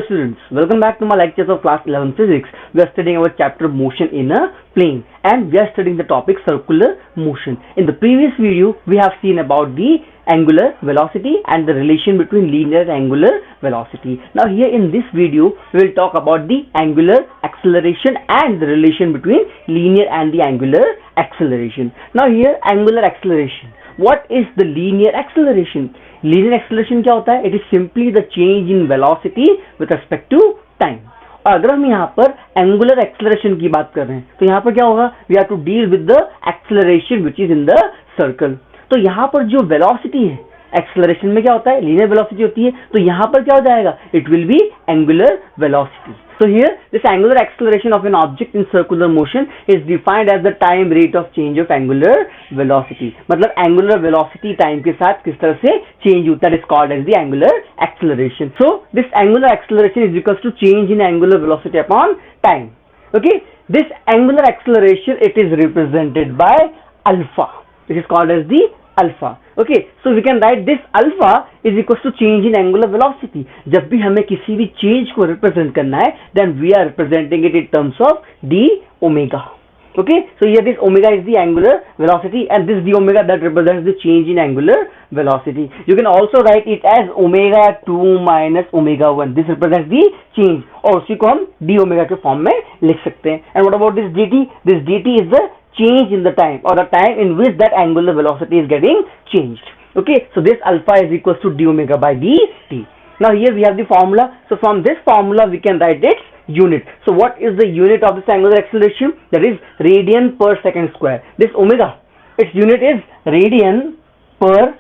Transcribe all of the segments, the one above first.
students, welcome back to my lectures of class 11 physics. We are studying our chapter motion in a plane and we are studying the topic circular motion. In the previous video, we have seen about the angular velocity and the relation between linear and angular velocity. Now here in this video, we will talk about the angular acceleration and the relation between linear and the angular acceleration. Now here angular acceleration. What is the linear acceleration? Linear acceleration क्या होता है? It is simply the change in velocity with respect to time. और अगर हम यहाँ पर angular acceleration की बात कर रहे हैं तो यहाँ पर क्या होगा? We have to deal with the acceleration which is in the circle. तो यहाँ पर जो velocity है acceleration में क्या होता है? Linear velocity होती है. तो यहाँ पर क्या हो जाएगा? It will be angular velocity. So here this angular acceleration of an object in circular motion is defined as the time rate of change of angular velocity. मतलब angular velocity time के साथ किस तरह से change होता है is called as the angular acceleration. So this angular acceleration is equals to change in angular velocity upon time. Okay, this angular acceleration it is represented by alpha. It is called as the alpha. Okay, so we can write this alpha is equals to change in angular velocity. जब भी हमें किसी भी change को represent करना है, then we are representing it in terms of d omega. Okay, so here this omega is the angular velocity and this d omega that represents the change in angular velocity. You can also write it as omega 2 minus omega 1. This represents the change और उसी को हम d omega के form में लिख सकते हैं. And what about this dt? This dt is the change in the time or the time in which that angular velocity is getting changed. Okay, so this alpha is equals to d omega by dt. Now here we have the formula. So from this formula we can write its unit. So what is the unit of this angular acceleration? That is radian per second square. This omega, its unit is radian per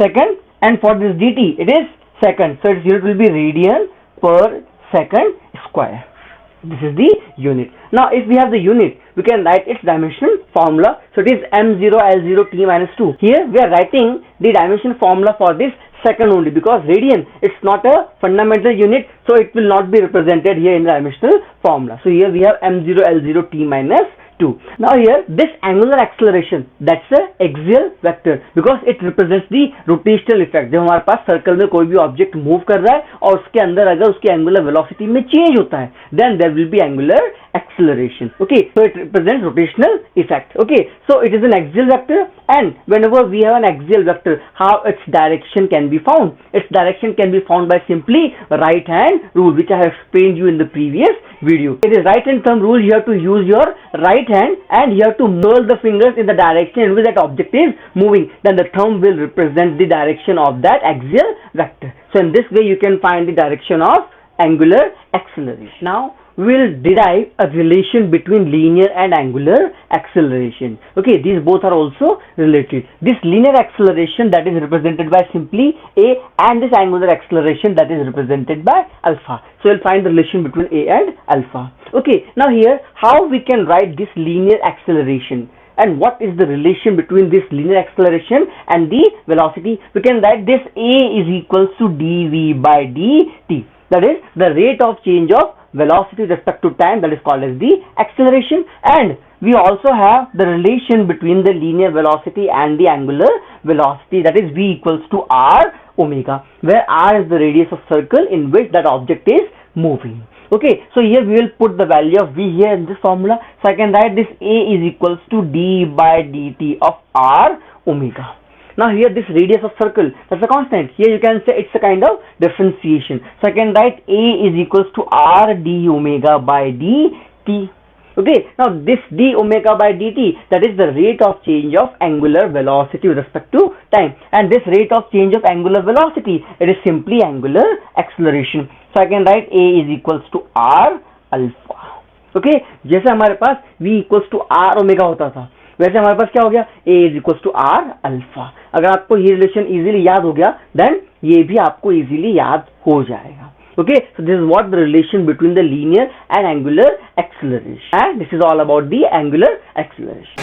second, and for this dt it is second. So its unit will be radian per second square. This is the unit. Now if we have the unit, we can write its dimension formula. So it is m0 l0 t minus 2. Here we are writing the dimension formula for this second only because radian it's not a fundamental unit, so it will not be represented here in the dimensional formula. So here we have m0 l0 t minus 2. Now here this angular acceleration that's a axial vector because it represents the rotational effect. जब हमारे पास circle में कोई भी object move कर रहा है और उसके अंदर अगर उसकी एंगुलर वेलोसिटी में चेंज होता है then there will be angular acceleration. Okay, so it represents rotational effect. Okay, so it is an axial vector, and whenever we have an axial vector, how its direction can be found? Its direction can be found by simply right hand rule, which I have explained you in the previous video. It is right hand thumb rule. You have to use your right hand and you have to curl the fingers in the direction in which that object is moving. Then the thumb will represent the direction of that axial vector. So in this way you can find the direction of angular acceleration. Now we will derive a relation between linear and angular acceleration. Okay, these both are also related. This linear acceleration that is represented by simply a, and this angular acceleration that is represented by alpha. So we'll find the relation between a and alpha. Okay, now here how we can write this linear acceleration and what is the relation between this linear acceleration and the velocity? We can write this a is equals to dv by dt. That is the rate of change of velocity with respect to time, that is called as the acceleration. And we also have the relation between the linear velocity and the angular velocity, that is v equals to r omega, where r is the radius of circle in which that object is moving. Okay, so here we will put the value of v here in this formula. So I can write this a is equals to d by dt of r omega. Now here this radius of circle, that's a constant. Here you can say it's a kind of differentiation. So I can write a is equals to r d omega by dt. Okay, now this d omega by dt, that is the rate of change of angular velocity with respect to time. And this rate of change of angular velocity, it is simply angular acceleration. So I can write a is equals to r alpha. Okay, जैसे हमारे पास v equals to r omega होता था, वैसे हमारे पास क्या हो गया a is equals to r alpha. अगर आपको ये रिलेशन इजीली याद हो गया देन ये भी आपको इजीली याद हो जाएगा. Okay, so this is what the relation between the linear and angular acceleration, and this is all about the angular acceleration.